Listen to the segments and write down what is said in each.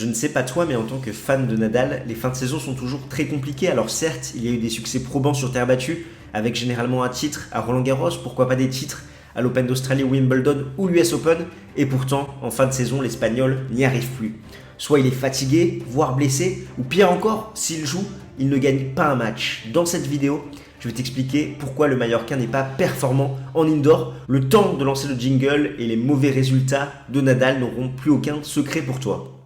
Je ne sais pas toi, mais en tant que fan de Nadal, les fins de saison sont toujours très compliquées. Alors certes, il y a eu des succès probants sur terre battue, avec généralement un titre à Roland-Garros, pourquoi pas des titres à l'Open d'Australie, Wimbledon ou l'US Open, et pourtant, en fin de saison, l'Espagnol n'y arrive plus. Soit il est fatigué, voire blessé, ou pire encore, s'il joue, il ne gagne pas un match. Dans cette vidéo, je vais t'expliquer pourquoi le Mallorquin n'est pas performant en indoor. Le temps de lancer le jingle et les mauvais résultats de Nadal n'auront plus aucun secret pour toi.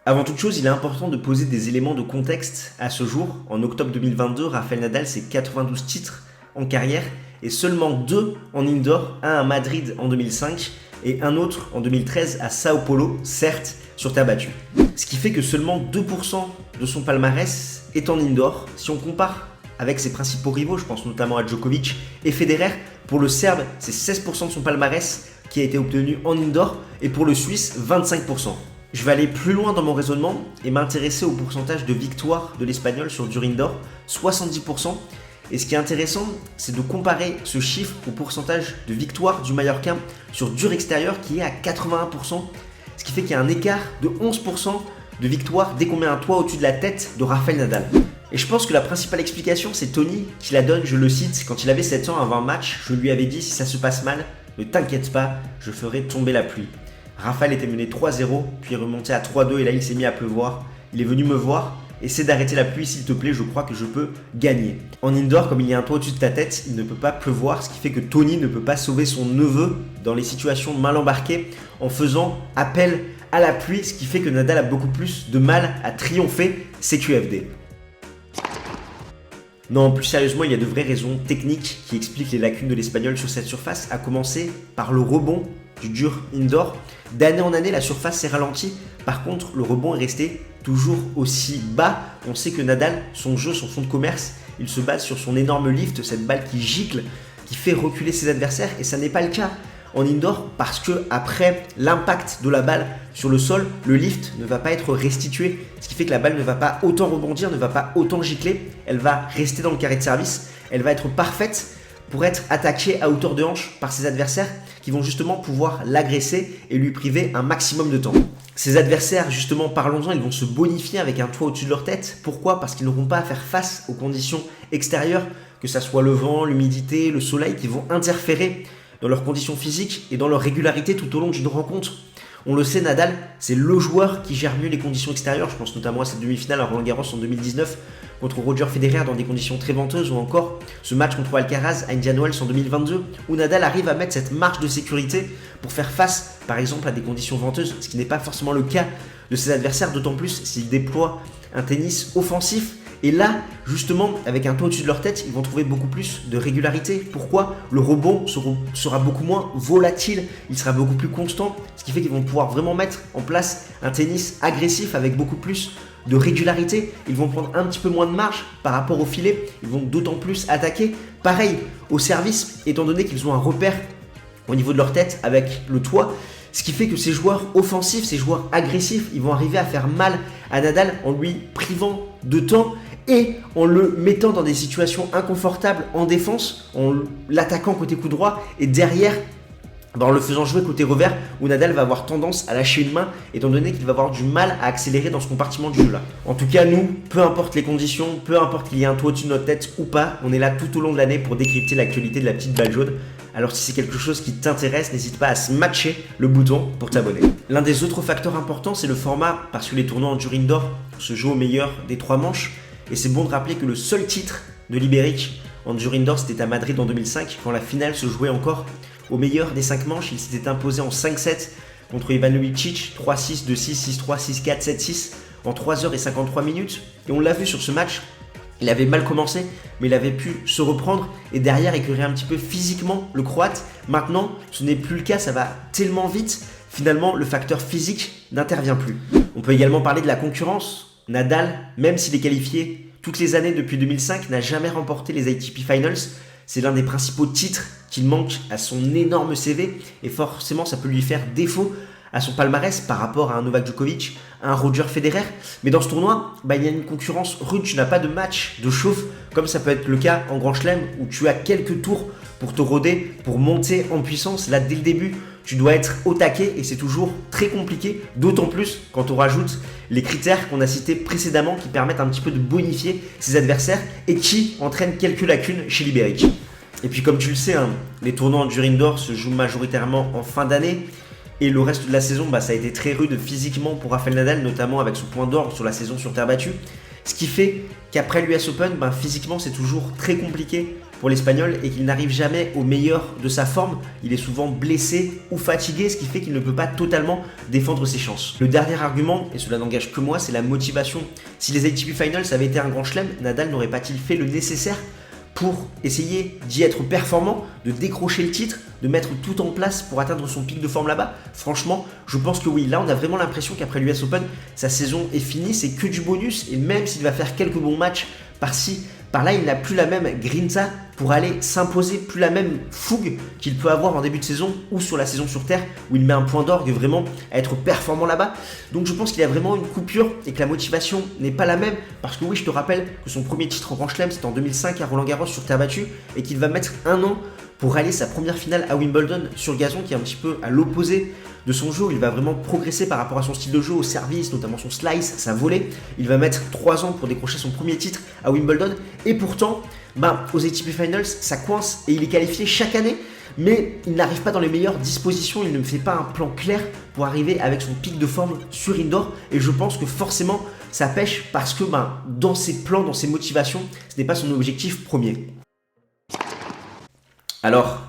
Avant toute chose, il est important de poser des éléments de contexte à ce jour. En octobre 2022, Rafael Nadal, c'est 92 titres en carrière et seulement 2 en indoor, un à Madrid en 2005 et un autre en 2013 à Sao Paulo, certes sur terre battue. Ce qui fait que seulement 2% de son palmarès est en indoor. Si on compare avec ses principaux rivaux, je pense notamment à Djokovic et Federer, pour le Serbe, c'est 16% de son palmarès qui a été obtenu en indoor et pour le Suisse, 25%. Je vais aller plus loin dans mon raisonnement et m'intéresser au pourcentage de victoire de l'Espagnol sur dur indoor, 70%. Et ce qui est intéressant, c'est de comparer ce chiffre au pourcentage de victoire du Mallorquin sur dur extérieur qui est à 81%, ce qui fait qu'il y a un écart de 11% de victoire dès qu'on met un toit au-dessus de la tête de Rafael Nadal. Et je pense que la principale explication, c'est Tony qui la donne, je le cite, quand il avait 7 ans avant un match, je lui avais dit si ça se passe mal, ne t'inquiète pas, je ferai tomber la pluie. Rafael était mené 3-0, puis remonté à 3-2 et là il s'est mis à pleuvoir. Il est venu me voir, essaie d'arrêter la pluie s'il te plaît, je crois que je peux gagner. En indoor, comme il y a un toit au-dessus de ta tête, il ne peut pas pleuvoir, ce qui fait que Tony ne peut pas sauver son neveu dans les situations mal embarquées en faisant appel à la pluie, ce qui fait que Nadal a beaucoup plus de mal à triompher CQFD. Non, plus sérieusement, il y a de vraies raisons techniques qui expliquent les lacunes de l'Espagnol sur cette surface, à commencer par le rebond du dur indoor. D'année en année, la surface s'est ralentie. Par contre, le rebond est resté toujours aussi bas. On sait que Nadal, son jeu, son fonds de commerce, il se base sur son énorme lift, cette balle qui gicle, qui fait reculer ses adversaires. Et ça n'est pas le cas en indoor parce que après l'impact de la balle sur le sol, le lift ne va pas être restitué. Ce qui fait que la balle ne va pas autant rebondir, ne va pas autant gicler. Elle va rester dans le carré de service. Elle va être parfaite pour être attaqué à hauteur de hanche par ses adversaires qui vont justement pouvoir l'agresser et lui priver un maximum de temps. Ces adversaires, justement, parlons-en, ils vont se bonifier avec un toit au-dessus de leur tête. Pourquoi ? Parce qu'ils n'auront pas à faire face aux conditions extérieures, que ce soit le vent, l'humidité, le soleil, qui vont interférer dans leurs conditions physiques et dans leur régularité tout au long d'une rencontre. On le sait, Nadal, c'est le joueur qui gère mieux les conditions extérieures. Je pense notamment à cette demi-finale à Roland-Garros en 2019 contre Roger Federer dans des conditions très venteuses, ou encore ce match contre Alcaraz à Indian Wells en 2022 où Nadal arrive à mettre cette marge de sécurité pour faire face par exemple à des conditions venteuses, ce qui n'est pas forcément le cas de ses adversaires, d'autant plus s'ils déploient un tennis offensif. Et là, justement, avec un toit au-dessus de leur tête, ils vont trouver beaucoup plus de régularité. Pourquoi ? Le rebond sera beaucoup moins volatile, il sera beaucoup plus constant, ce qui fait qu'ils vont pouvoir vraiment mettre en place un tennis agressif avec beaucoup plus de régularité. Ils vont prendre un petit peu moins de marge par rapport au filet, ils vont d'autant plus attaquer. Pareil au service, étant donné qu'ils ont un repère au niveau de leur tête avec le toit, ce qui fait que ces joueurs offensifs, ces joueurs agressifs, ils vont arriver à faire mal à Nadal en lui privant de temps et en le mettant dans des situations inconfortables en défense, en l'attaquant côté coup droit et derrière en le faisant jouer côté revers où Nadal va avoir tendance à lâcher une main étant donné qu'il va avoir du mal à accélérer dans ce compartiment du jeu là. En tout cas, nous, peu importe les conditions, peu importe qu'il y ait un toit au-dessus de notre tête ou pas, on est là tout au long de l'année pour décrypter l'actualité de la petite balle jaune. Alors si c'est quelque chose qui t'intéresse, n'hésite pas à smatcher le bouton pour t'abonner. L'un des autres facteurs importants, c'est le format, parce que les tournois en dur indoor se jouent au meilleur des 3 manches. Et c'est bon de rappeler que le seul titre de Liberic en dur indoor, c'était à Madrid en 2005, quand la finale se jouait encore au meilleur des 5 manches. Il s'était imposé en 5-7 contre Ivan Lubicic, 3-6, 2-6, 6-3, 6-4, 7-6 en 3h53 minutes. Et on l'a vu sur ce match, il avait mal commencé, mais il avait pu se reprendre et derrière écœurer un petit peu physiquement le Croate. Maintenant, ce n'est plus le cas, ça va tellement vite. Finalement, le facteur physique n'intervient plus. On peut également parler de la concurrence. Nadal, même s'il est qualifié toutes les années depuis 2005, n'a jamais remporté les ATP Finals. C'est l'un des principaux titres qu'il manque à son énorme CV et forcément ça peut lui faire défaut à son palmarès par rapport à un Novak Djokovic, à un Roger Federer. Mais dans ce tournoi, il y a une concurrence rude, tu n'as pas de match de chauffe comme ça peut être le cas en Grand Chelem où tu as quelques tours pour te roder, pour monter en puissance. Là, dès le début, tu dois être au taquet et c'est toujours très compliqué, d'autant plus quand on rajoute les critères qu'on a cités précédemment qui permettent un petit peu de bonifier ses adversaires et qui entraînent quelques lacunes chez Liberic. Et puis comme tu le sais, hein, les tournois Endure Indoor se jouent majoritairement en fin d'année et le reste de la saison, ça a été très rude physiquement pour Rafael Nadal, notamment avec son point d'orgue sur la saison sur terre battue. Ce qui fait qu'après l'US Open, physiquement c'est toujours très compliqué pour l'Espagnol et qu'il n'arrive jamais au meilleur de sa forme. Il est souvent blessé ou fatigué, ce qui fait qu'il ne peut pas totalement défendre ses chances. Le dernier argument, et cela n'engage que moi, c'est la motivation. Si les ATP Finals avaient été un grand chelem, Nadal n'aurait pas-il fait le nécessaire pour essayer d'y être performant, de décrocher le titre, de mettre tout en place pour atteindre son pic de forme là-bas? Franchement, je pense que oui. Là, on a vraiment l'impression qu'après l'US Open, sa saison est finie, c'est que du bonus. Et même s'il va faire quelques bons matchs par-ci, par-là, il n'a plus la même grinta pour aller s'imposer, plus la même fougue qu'il peut avoir en début de saison ou sur la saison sur terre où il met un point d'orgue vraiment à être performant là-bas. Donc je pense qu'il y a vraiment une coupure et que la motivation n'est pas la même parce que oui, je te rappelle que son premier titre en Grand Chelem c'était en 2005 à Roland-Garros sur terre battue et qu'il va mettre un an pour aller sa première finale à Wimbledon sur gazon qui est un petit peu à l'opposé de son jeu. Il va vraiment progresser par rapport à son style de jeu, au service, notamment son slice, sa volée. Il va mettre 3 ans pour décrocher son premier titre à Wimbledon et pourtant, aux ATP Finals, ça coince et il est qualifié chaque année, mais il n'arrive pas dans les meilleures dispositions, il ne fait pas un plan clair pour arriver avec son pic de forme sur indoor et je pense que forcément ça pêche parce que dans ses plans, dans ses motivations, ce n'est pas son objectif premier. Alors,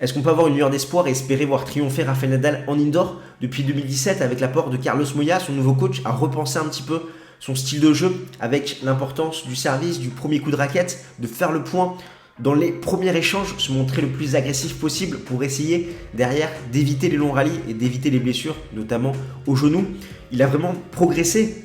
est-ce qu'on peut avoir une lueur d'espoir et espérer voir triompher Rafael Nadal en indoor? Depuis 2017, avec l'apport de Carlos Moya, son nouveau coach a repensé un petit peu son style de jeu avec l'importance du service, du premier coup de raquette, de faire le point dans les premiers échanges, se montrer le plus agressif possible pour essayer derrière d'éviter les longs rallyes et d'éviter les blessures, notamment au genou. Il a vraiment progressé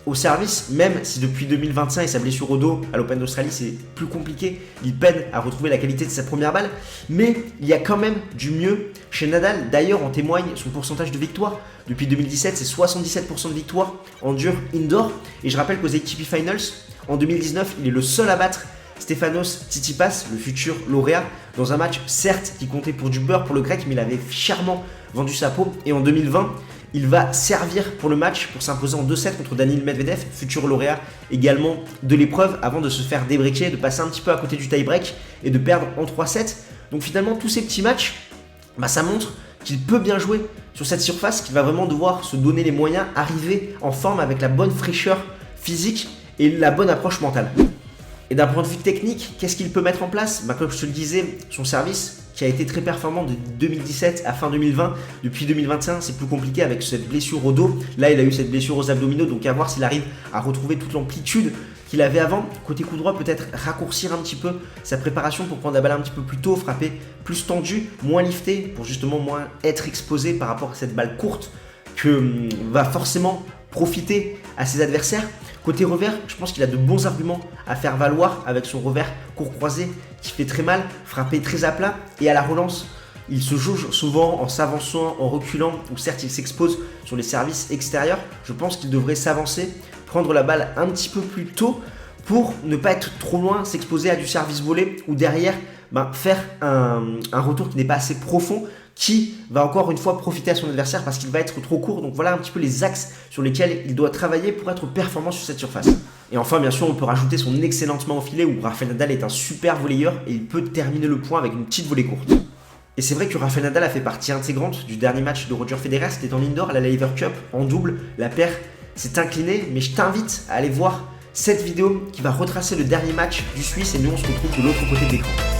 au service, même si depuis 2025 et sa blessure au dos à l'Open d'Australie c'est plus compliqué, il peine à retrouver la qualité de sa première balle, mais il y a quand même du mieux chez Nadal. D'ailleurs en témoigne son pourcentage de victoire. Depuis 2017 c'est 77% de victoire en dur indoor et je rappelle qu'aux ATP Finals en 2019 il est le seul à battre Stefanos Tsitsipas, le futur lauréat, dans un match certes qui comptait pour du beurre pour le grec mais il avait chèrement vendu sa peau. Et en 2020 il va servir pour le match pour s'imposer en 2-7 contre Daniil Medvedev, futur lauréat également de l'épreuve, avant de se faire débriquer, de passer un petit peu à côté du tie-break et de perdre en 3-7. Donc finalement, tous ces petits matchs, ça montre qu'il peut bien jouer sur cette surface, qu'il va vraiment devoir se donner les moyens, arriver en forme avec la bonne fraîcheur physique et la bonne approche mentale. Et d'un point de vue technique, qu'est-ce qu'il peut mettre en place? Comme je te le disais, son service qui a été très performant de 2017 à fin 2020. Depuis 2021, c'est plus compliqué avec cette blessure au dos. Là, il a eu cette blessure aux abdominaux, donc à voir s'il arrive à retrouver toute l'amplitude qu'il avait avant. Côté coup droit, peut-être raccourcir un petit peu sa préparation pour prendre la balle un petit peu plus tôt, frapper plus tendu, moins lifté, pour justement moins être exposé par rapport à cette balle courte que va forcément profiter à ses adversaires. Côté revers, je pense qu'il a de bons arguments à faire valoir avec son revers court croisé qui fait très mal, frapper très à plat et à la relance. Il se jauge souvent en s'avançant, en reculant, ou certes il s'expose sur les services extérieurs. Je pense qu'il devrait s'avancer, prendre la balle un petit peu plus tôt pour ne pas être trop loin, s'exposer à du service volé ou derrière faire un retour qui n'est pas assez profond, qui va encore une fois profiter à son adversaire parce qu'il va être trop court. Donc voilà un petit peu les axes sur lesquels il doit travailler pour être performant sur cette surface. Et enfin, bien sûr, on peut rajouter son excellent main au filet où Rafael Nadal est un super volleyeur et il peut terminer le point avec une petite volée courte. Et c'est vrai que Rafael Nadal a fait partie intégrante du dernier match de Roger Federer, c'était en indoor à la Laver Cup en double. La paire s'est inclinée, mais je t'invite à aller voir cette vidéo qui va retracer le dernier match du Suisse et nous on se retrouve de l'autre côté de l'écran.